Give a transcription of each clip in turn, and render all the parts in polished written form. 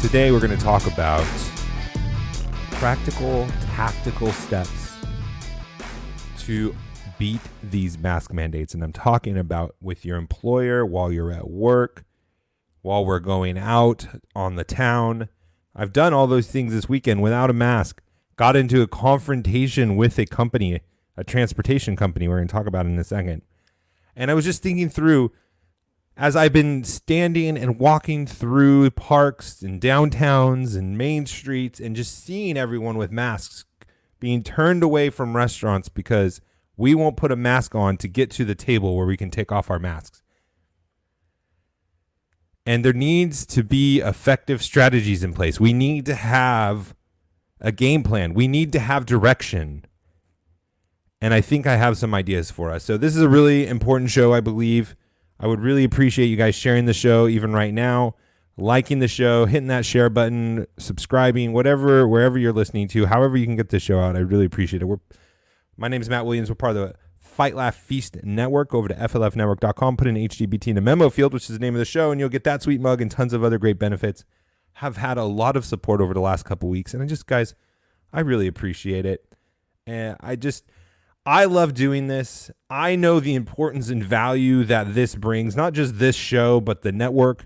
Today we're going to talk about practical, tactical steps to beat these mask mandates. And I'm talking about with your employer, while you're at work, while we're going out on the town. I've done all those things this weekend without a mask. Got into a confrontation with a company, a transportation company we're going to talk about in a second. And I was just thinking through, as I've been standing and walking through parks and downtowns and main streets and just seeing everyone with masks being turned away from restaurants because we won't put a mask on to get to the table where we can take off our masks. And there needs to be effective strategies in place. We need to have a game plan. We need to have direction. And I think I have some ideas for us. So this is a really important show, I believe. I would really appreciate you guys sharing the show even right now, liking the show, hitting that share button, subscribing, whatever, wherever you're listening to, however you can get this show out. I really appreciate it. My name is Matt Williams. We're part of the Fight, Laugh, Feast Network. Go over to flfnetwork.com, put in HGBT in the memo field, which is the name of the show, and you'll get that sweet mug and tons of other great benefits. Have had a lot of support over the last couple weeks, and guys, I really appreciate it. And I love doing this. I know the importance and value that this brings, not just this show, but the network.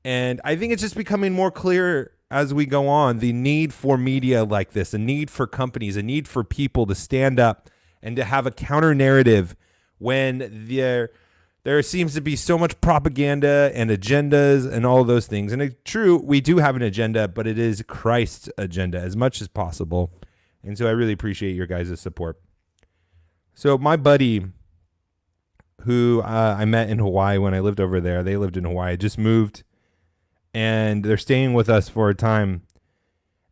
And I think it's just becoming more clear as we go on, the need for media like this, a need for companies, a need for people to stand up and to have a counter narrative when there seems to be so much propaganda and agendas and all those things. And it's true, we do have an agenda, but it is Christ's agenda as much as possible. And so I really appreciate your guys' support. So my buddy who I met in Hawaii when I lived over there, they lived in Hawaii, just moved, and they're staying with us for a time.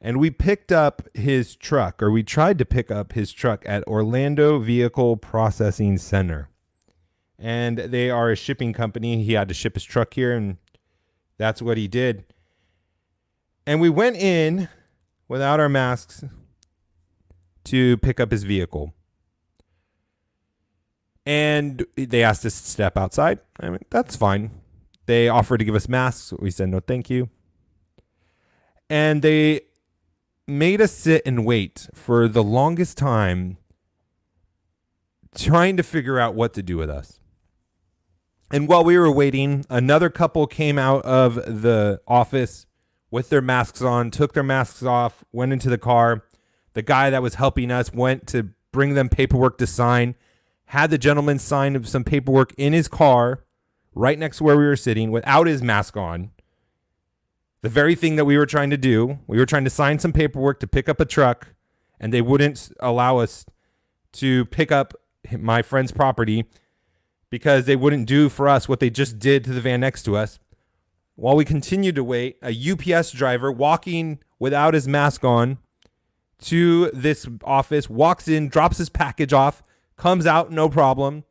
And we picked up his truck, or we tried to pick up his truck at Orlando Vehicle Processing Center. And they are a shipping company. He had to ship his truck here, and that's what he did. And we went in without our masks to pick up his vehicle. And they asked us to step outside. I mean, that's fine. They offered to give us masks. We said, no, thank you. And they made us sit and wait for the longest time, trying to figure out what to do with us. And while we were waiting, another couple came out of the office with their masks on, took their masks off, went into the car. The guy that was helping us went to bring them paperwork to sign. Had the gentleman sign some paperwork in his car right next to where we were sitting without his mask on. The very thing that we were trying to do. We were trying to sign some paperwork to pick up a truck, and they wouldn't allow us to pick up my friend's property because they wouldn't do for us what they just did to the van next to us. While we continued to wait, a UPS driver walking without his mask on to this office, walks in, drops his package off, comes out, no problem.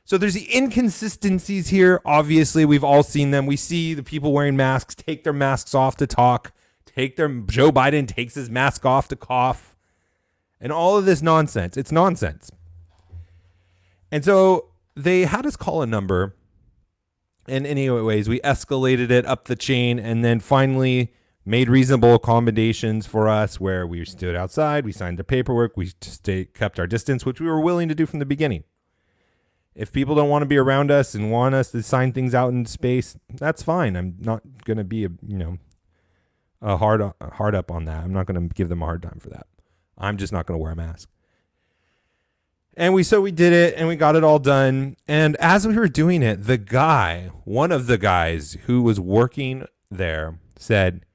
So there's the inconsistencies here. Obviously, we've all seen them. We see the people wearing masks take their masks off to talk. Joe Biden takes his mask off to cough. And all of this nonsense. It's nonsense. And so they had us call a number. And anyways, we escalated it up the chain and then finally made reasonable accommodations for us where we stood outside, we signed the paperwork, we kept our distance, which we were willing to do from the beginning. If people don't want to be around us and want us to sign things out in space, that's fine. I'm not going to be a hard up on that. I'm not going to give them a hard time for that. I'm just not going to wear a mask. And we did it and we got it all done. And as we were doing it, one of the guys who was working there said,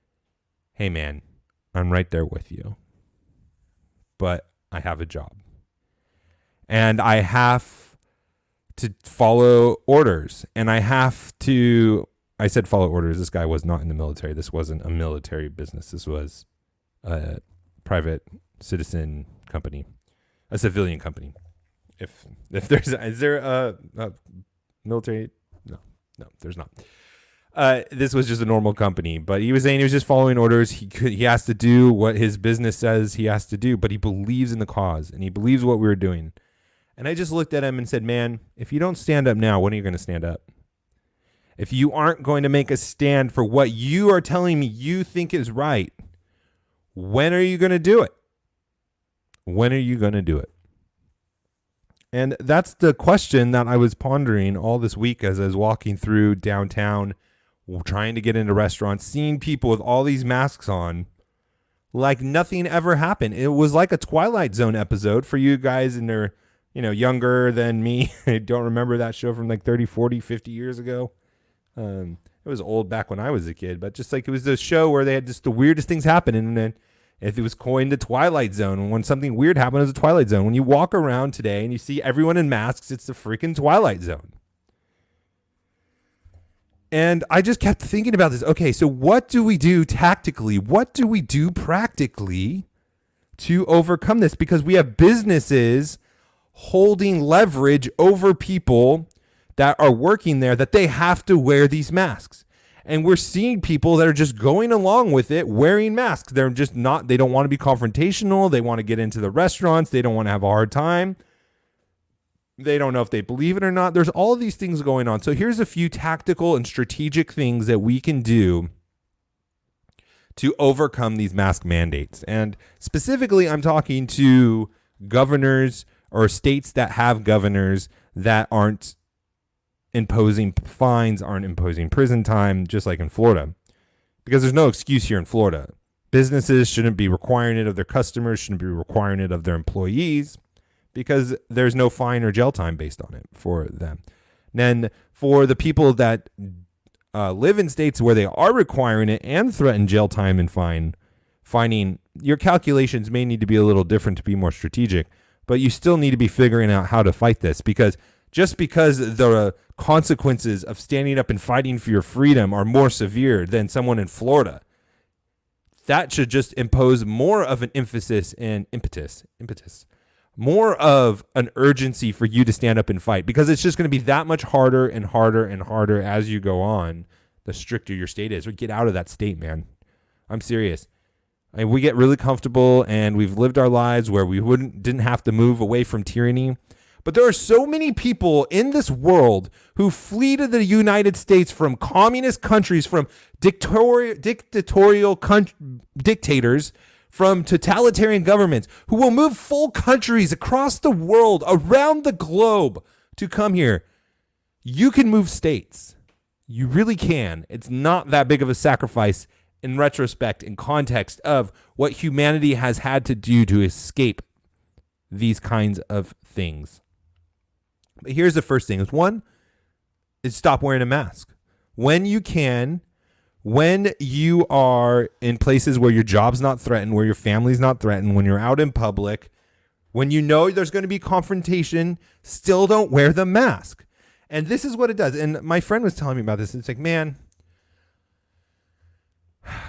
"Hey man, I'm right there with you, but I have a job and I have to follow orders and I said follow orders. This guy was not in the military. This wasn't a military business. This was a private citizen company, a civilian company. If is there a military? No, there's not. This was just a normal company, but he was saying he was just following orders. He has to do what his business says he has to do, but he believes in the cause and he believes what we were doing. And I just looked at him and said, man, if you don't stand up now, when are you going to stand up? if you aren't going to make a stand for what you are telling me you think is right, when are you going to do it? When are you going to do it? And that's the question that I was pondering all this week as I was walking through downtown, trying to get into restaurants, seeing people with all these masks on, like nothing ever happened. It was like a Twilight Zone episode for you guys and they're, younger than me. I don't remember that show from like 30, 40, 50 years ago. It was old back when I was a kid, but just like it was a show where they had just the weirdest things happen. And then if it was coined the Twilight Zone, when something weird happened, it was a Twilight Zone. When you walk around today and you see everyone in masks, it's the freaking Twilight Zone. And I just kept thinking about this. Okay, so what do we do tactically? What do we do practically to overcome this? Because we have businesses holding leverage over people that are working there that they have to wear these masks. And we're seeing people that are just going along with it, wearing masks. They're just not, they don't want to be confrontational. They want to get into the restaurants. They don't want to have a hard time. They don't know if they believe it or not. There's all of these things going on. So here's a few tactical and strategic things that we can do to overcome these mask mandates. And specifically, I'm talking to governors or states that have governors that aren't imposing fines, aren't imposing prison time, just like in Florida. Because there's no excuse here in Florida. Businesses shouldn't be requiring it of their customers, shouldn't be requiring it of their employees, because there's no fine or jail time based on it for them. Then for the people that live in states where they are requiring it and threaten jail time and fining, your calculations may need to be a little different to be more strategic, but you still need to be figuring out how to fight this, because just because the consequences of standing up and fighting for your freedom are more severe than someone in Florida, that should just impose more of an emphasis and impetus, more of an urgency for you to stand up and fight, because it's just going to be that much harder and harder and harder as you go on, the stricter your state is. Or get out of that state, man. I'm serious. We get really comfortable and we've lived our lives where we didn't have to move away from tyranny. But there are so many people in this world who flee to the United States from communist countries, from dictatorial dictators, from totalitarian governments, who will move full countries across the world, around the globe, to come here. You can move states. You really can. It's not that big of a sacrifice in retrospect, in context of what humanity has had to do to escape these kinds of things. But here's the first thing. One is stop wearing a mask. When you can, when you are in places where your job's not threatened, where your family's not threatened, when you're out in public, when you know there's going to be confrontation, still don't wear the mask. And this is what it does. And my friend was telling me about this. It's like, man,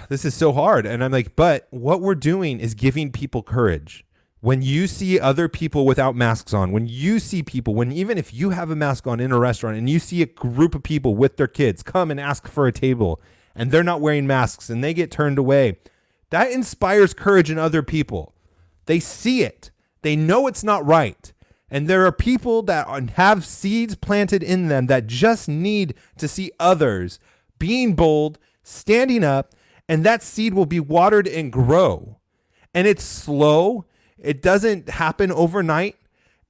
this is so hard. And I'm like, but what we're doing is giving people courage. When you see other people without masks on, when you see people, even if you have a mask on in a restaurant and you see a group of people with their kids come and ask for a table and they're not wearing masks and they get turned away, that inspires courage in other people. They see it. They know it's not right. And there are people that have seeds planted in them that just need to see others being bold, standing up, and that seed will be watered and grow. And it's slow. It doesn't happen overnight.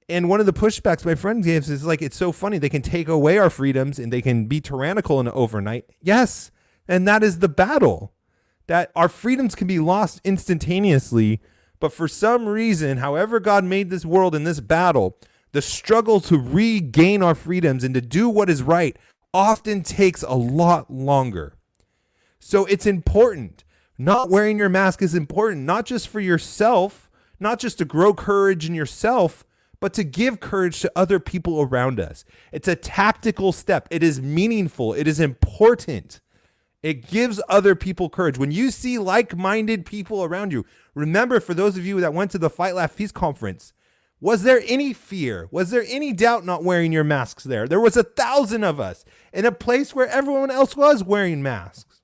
And one of the pushbacks my friend gives is like, it's so funny. They can take away our freedoms and they can be tyrannical in overnight. Yes. And that is the battle, that our freedoms can be lost instantaneously. But for some reason, however God made this world in this battle, the struggle to regain our freedoms and to do what is right often takes a lot longer. So it's important. Not wearing your mask is important, not just for yourself, not just to grow courage in yourself, but to give courage to other people around us. It's a tactical step. It is meaningful. It is important. It gives other people courage. When you see like-minded people around you, remember, for those of you that went to the Fight, Laugh, Feast conference, was there any fear? Was there any doubt not wearing your masks there? There was 1,000 of us in a place where everyone else was wearing masks.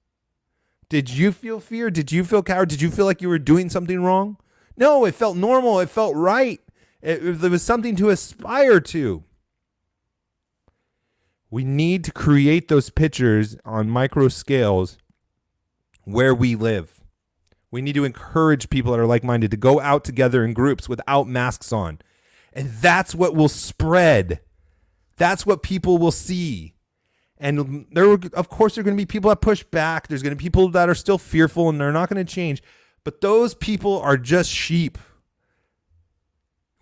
Did you feel fear? Did you feel coward? Did you feel like you were doing something wrong? No, it felt normal. It felt right. There was something to aspire to. We need to create those pictures on micro scales where we live. We need to encourage people that are like-minded to go out together in groups without masks on. And that's what will spread. That's what people will see. And of course, there are going to be people that push back. There's going to be people that are still fearful and they're not going to change. But those people are just sheep.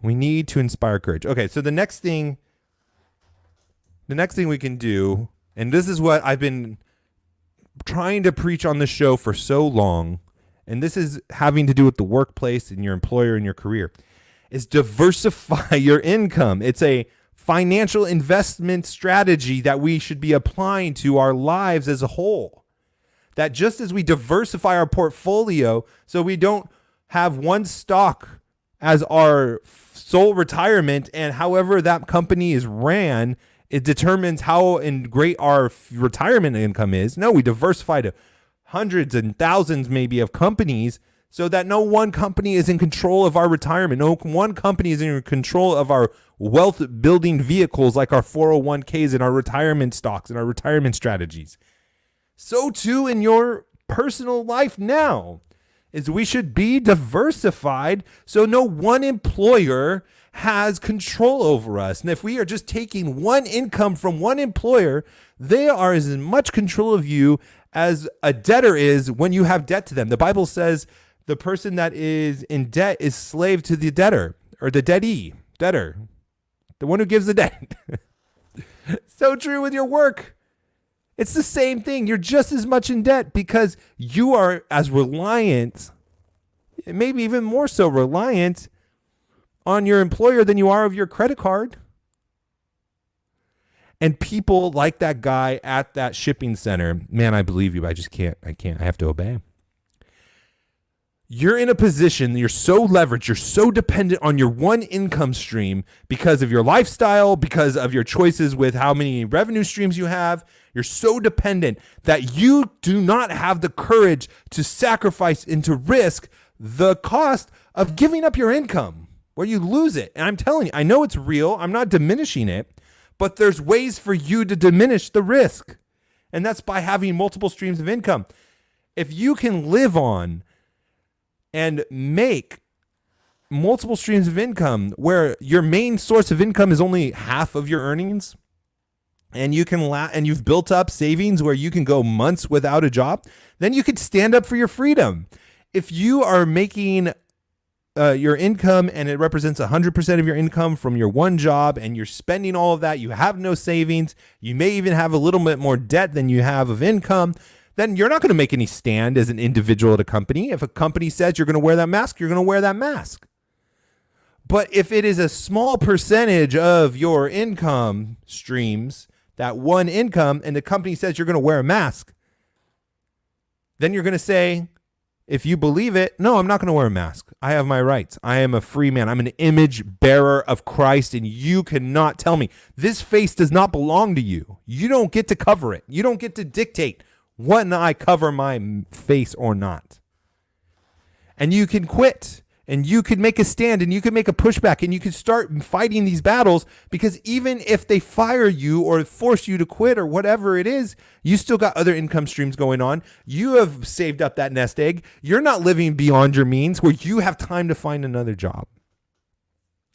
We need to inspire courage. Okay, so the next thing we can do, and this is what I've been trying to preach on this show for so long, and this is having to do with the workplace and your employer and your career, is diversify your income. It's a financial investment strategy that we should be applying to our lives as a whole. That just as we diversify our portfolio so we don't have one stock as our sole retirement, and however that company is ran, it determines how great our retirement income is. No, we diversify to hundreds and thousands maybe of companies so that no one company is in control of our retirement. No one company is in control of our wealth building vehicles like our 401ks and our retirement stocks and our retirement strategies. So too in your personal life now is we should be diversified so no one employer has control over us. And if we are just taking one income from one employer, they are as much control of you as a debtor is when you have debt to them. The Bible says the person that is in debt is slave to the debtor, or the debtor, the one who gives the debt. So true with your work. It's the same thing. You're just as much in debt because you are as reliant, maybe even more so reliant on your employer than you are of your credit card. And people like that guy at that shipping center, man, I believe you. I have to obey. You're in a position, you're so leveraged, you're so dependent on your one income stream because of your lifestyle, because of your choices with how many revenue streams you have. You're so dependent that you do not have the courage to sacrifice and to risk the cost of giving up your income where you lose it. And I'm telling you, I know it's real. I'm not diminishing it, but there's ways for you to diminish the risk. And that's by having multiple streams of income. If you can live on and make multiple streams of income where your main source of income is only half of your earnings, and you can and you've built up savings where you can go months without a job, then you could stand up for your freedom. If you are making your income and it represents 100% of your income from your one job and you're spending all of that, you have no savings, you may even have a little bit more debt than you have of income, then you're not going to make any stand as an individual at a company. If a company says you're going to wear that mask, you're going to wear that mask. But if it is a small percentage of your income streams, that one income, and the company says you're going to wear a mask, then you're going to say, if you believe it, no, I'm not going to wear a mask. I have my rights. I am a free man. I'm an image bearer of Christ, and you cannot tell me this face does not belong to you. You don't get to cover it. You don't get to dictate when I cover my face or not. And you can quit, and you could make a stand, and you could make a pushback, and you could start fighting these battles, because even if they fire you or force you to quit or whatever it is, you still got other income streams going on. You have saved up that nest egg. You're not living beyond your means where you have time to find another job.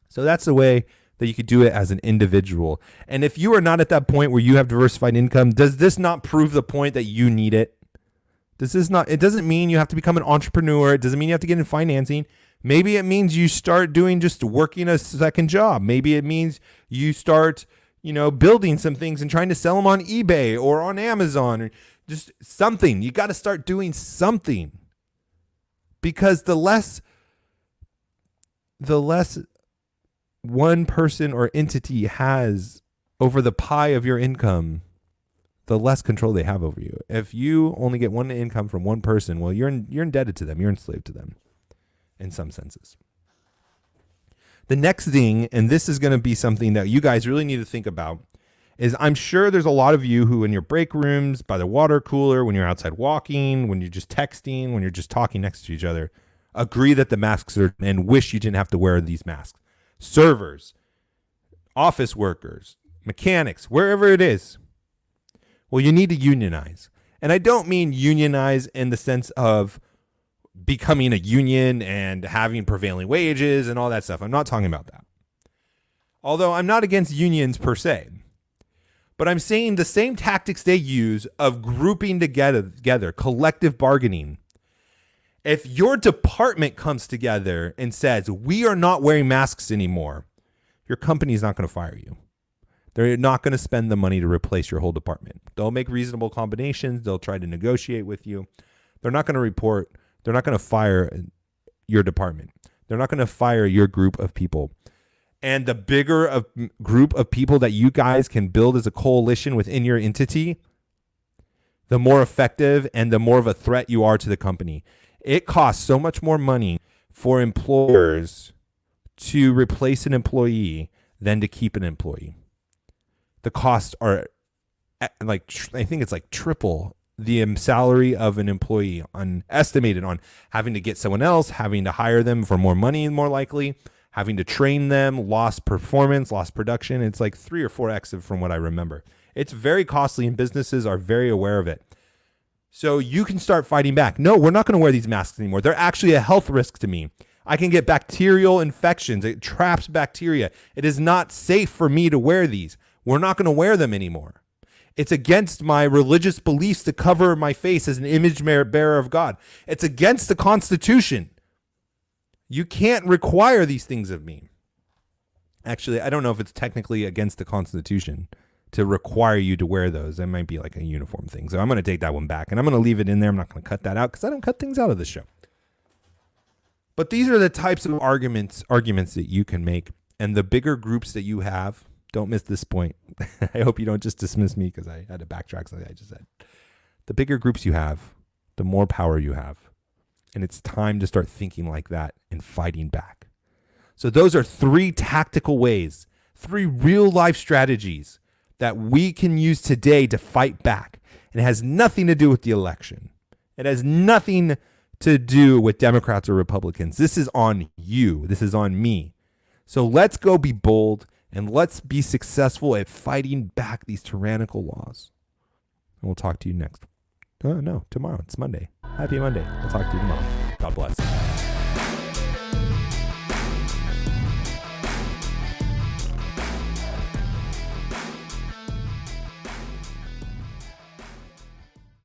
So that's the way that you could do it as an individual. And if you are not at that point where you have diversified income, does this not prove the point that you need it? It doesn't mean you have to become an entrepreneur. It doesn't mean you have to get in financing. Maybe it means you start doing just working a second job. Maybe it means you start, building some things and trying to sell them on eBay or on Amazon or just something. You got to start doing something, because the less one person or entity has over the pie of your income, the less control they have over you. If you only get one income from one person, well, you're indebted to them. You're enslaved to them in some senses. The next thing, and this is going to be something that you guys really need to think about, is I'm sure there's a lot of you who in your break rooms, by the water cooler, when you're outside walking, when you're just texting, when you're just talking next to each other, agree that the masks are, and wish you didn't have to wear these masks. Servers, office workers, mechanics, wherever it is, Well, you need to unionize. And I don't mean unionize in the sense of becoming a union and having prevailing wages and all that stuff. I'm not talking about that. Although I'm not against unions per se. But I'm saying the same tactics they use of grouping together, collective bargaining. If your department comes together and says, we are not wearing masks anymore, your company is not going to fire you. They're not going to spend the money to replace your whole department. They'll make reasonable combinations. They'll try to negotiate with you. They're not going to report. They're not going to fire your department. They're not going to fire your group of people. And the bigger group of people that you guys can build as a coalition within your entity, the more effective and the more of a threat you are to the company. It costs so much more money for employers to replace an employee than to keep an employee. The costs are I think it's like triple the salary of an employee estimated on having to get someone else, having to hire them for more money and more likely, having to train them, lost performance, lost production. It's like 3 or 4x from what I remember. It's very costly and businesses are very aware of it. So you can start fighting back. No, we're not going to wear these masks anymore. They're actually a health risk to me. I can get bacterial infections. It traps bacteria. It is not safe for me to wear these. We're not going to wear them anymore. It's against my religious beliefs to cover my face as an image bearer of God. It's against the Constitution. You can't require these things of me. Actually, I don't know if it's technically against the Constitution to require you to wear those. That might be like a uniform thing. So I'm going to take that one back and I'm going to leave it in there. I'm not going to cut that out because I don't cut things out of the show. But these are the types of arguments that you can make. And the bigger groups that you have, don't miss this point. I hope you don't just dismiss me because I had to backtrack something I just said. The bigger groups you have, the more power you have. And it's time to start thinking like that and fighting back. So those are 3 tactical ways, 3 real life strategies that we can use today to fight back. And it has nothing to do with the election. It has nothing to do with Democrats or Republicans. This is on you. This is on me. So let's go be bold and let's be successful at fighting back these tyrannical laws. And we'll talk to you next. No, tomorrow. It's Monday. Happy Monday. I'll talk to you tomorrow. God bless.